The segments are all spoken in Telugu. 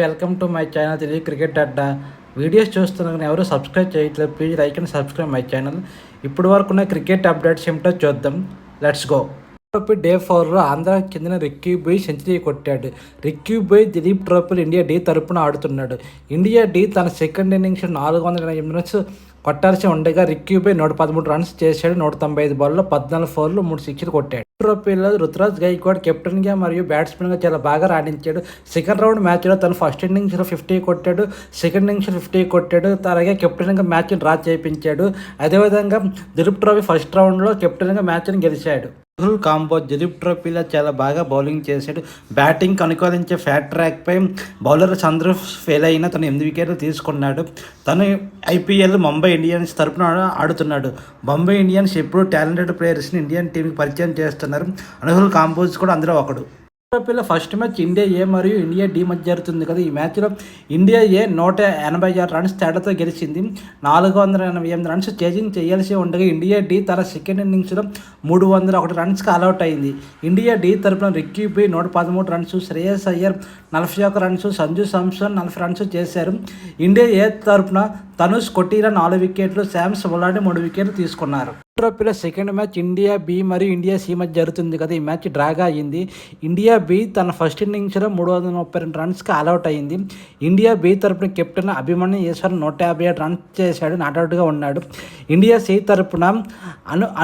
Welcome to my channel Telugu cricket Adda. Videos చూస్తున్నా కానీ ఎవరు సబ్స్క్రైబ్ చేయట్లేదు. Please like and subscribe my channel. ఇప్పుడు వరకు ఉన్న క్రికెట్ అప్డేట్స్ ఏమిటో చూద్దాం. Let's go. డే 4లో ఆంధ్రాకి చెందిన రిక్కీ బాయ్ సెంచరీ కొట్టాడు. రిక్కీ బాయ్ దిలీప్ ట్రోఫీలో ఇండియా డి తరపున ఆడుతున్నాడు. ఇండియా డి తన సెకండ్ ఇన్నింగ్స్ 408 రన్స్ కొట్టాల్సి ఉండగా రిక్కీ బాయ్ 113 రన్స్ చేశాడు. 195 బాల్లో 14 4లు 3 సిక్స్లు కొట్టాడు. ట్రోఫీలో రుతురాజ్ గైక్వాడ్ కెప్టెన్గా మరియు బ్యాట్స్మెన్గా చాలా బాగా రాణించాడు. సెకండ్ రౌండ్ మ్యాచ్లో తను ఫస్ట్ ఇన్నింగ్స్లో 50 కొట్టాడు, సెకండ్ ఇన్నింగ్స్లో 50 కొట్టాడు. అలాగే కెప్టెన్గా మ్యాచ్ని డ్రా చేయించాడు. అదేవిధంగా దిలీప్ ట్రోఫీ ఫస్ట్ రౌండ్లో కెప్టెన్గా మ్యాచ్ని గెలిచాడు. రాహుల్ కాంబోజ్ దిలీప్ ట్రోఫీలో చాలా బాగా బౌలింగ్ చేశాడు. బ్యాటింగ్ అనుకూలించే ఫ్యాట్ ట్రాక్పై బౌలర్ చంద్ర ఫెయిల్ అయినా తను 8 వికెట్లు తీసుకున్నాడు. తను ఐపీఎల్ ముంబై ఇండియన్స్ తరపున ఆడుతున్నాడు. ముంబై ఇండియన్స్ ఎప్పుడు టాలెంటెడ్ ప్లేయర్స్ని ఇండియన్ టీంకి పరిచయం చేస్తున్నారు. రాహుల్ కాంబోజ్ కూడా అందులో ఒకడు. ట్రోఫీలో ఫస్ట్ మ్యాచ్ ఇండియా ఏ మరియు ఇండియా డి మధ్య జరుగుతుంది కదా. ఈ మ్యాచ్లో ఇండియా ఏ 186 రన్స్ తేడాతో గెలిచింది. 488 రన్స్ చేజింగ్ చేయాల్సి ఉండగా ఇండియా డి తన సెకండ్ ఇన్నింగ్స్లో 301 రన్స్కి ఆల్అవుట్ అయింది. ఇండియా డి తరపున Ricky Bhui 113 runs, Shreyas Iyer 41 runs, Sanju Samson 40 runs చేశారు. ఇండియా ఏ తరపున తనుష్ కొటీరా 4 వికెట్లు, శామ్స్ ఒలాడి 3 వికెట్లు తీసుకున్నారు. ట్రోఫీలో సెకండ్ మ్యాచ్ ఇండియా బి మరియు ఇండియా సి మధ్య జరుగుతుంది కదా. ఈ మ్యాచ్ డ్రాగా అయ్యింది. ఇండియా బి తన ఫస్ట్ ఇన్నింగ్స్లో 332 రన్స్కి ఆల్అవుట్ అయింది. ఇండియా బి తరపున కెప్టెన్ అభిమన్యు ఈశ్వర్ 157 రన్స్ చేశాడు, నాట్అవుట్గా ఉన్నాడు. ఇండియా సి తరపున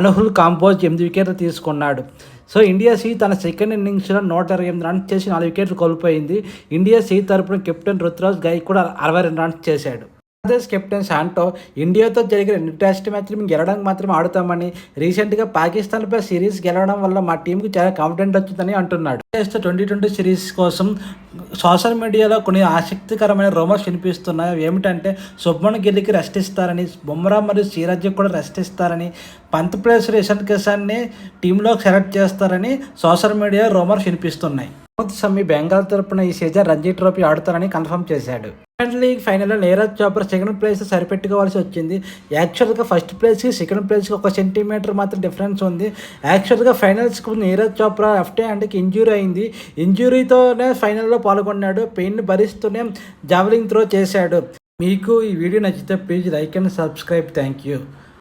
రాహుల్ కాంబోజ్ 8 వికెట్లు తీసుకున్నాడు. సో ఇండియా సి తన సెకండ్ ఇన్నింగ్స్లో 128 రన్స్ చేసి 4 వికెట్లు కోల్పోయింది. ఇండియా సి తరపున కెప్టెన్ రుతురాజ్ గైక్వాడ్ 62 రన్స్ చేశాడు. బంగ్లాదేశ్ కెప్టెన్ శాంటో ఇండియాతో జరిగిన 2 టెస్ట్ మ్యాచ్లు మేము గెలవడానికి మాత్రమే ఆడుతామని, రీసెంట్గా పాకిస్తాన్పై సిరీస్ గెలవడం వల్ల మా టీంకి చాలా కాన్ఫిడెంట్ వచ్చిందని అంటున్నాడు. టెస్ట్ 2020 సిరీస్ కోసం సోషల్ మీడియాలో కొన్ని ఆసక్తికరమైన రూమర్స్ వినిపిస్తున్నాయి. ఏమిటంటే శుభ్మన్ గిల్కి రెస్ట్ ఇస్తారని, బుమ్రా మరియు సిరాజ్కి కూడా రెస్ట్ ఇస్తారని, పంత్ ప్లేస్లో ఇషాన్ కిషాన్ని టీంలోకి సెలెక్ట్ చేస్తారని సోషల్ మీడియా రూమర్స్ వినిపిస్తున్నాయి. మహమ్మద్ షమి బెంగాల్ తరపున ఈ సీజన్ రంజీ ట్రోఫీ ఆడుతారని కన్ఫర్మ్ చేశాడు. ఇంగ్లాండ్ లీగ్ ఫైనల్లో నీరజ్ చోప్రా సెకండ్ ప్లేస్ సరిపెట్టుకోవాల్సి వచ్చింది. యాక్చువల్గా ఫస్ట్ ప్లేస్కి సెకండ్ ప్లేస్కి 1 సెంటీమీటర్ మాత్రం డిఫరెన్స్ ఉంది. యాక్చువల్గా ఫైనల్స్కి నీరజ్ చోప్రా లెఫ్ట్ హ్యాండ్కి ఇంజ్యూరీ అయింది. ఇంజ్యూరీతోనే ఫైనల్లో పాల్గొన్నాడు. పెయిన్ భరిస్తూనే జావెలింగ్ త్రో చేశాడు. మీకు ఈ వీడియో నచ్చితే please like and subscribe. Thank you.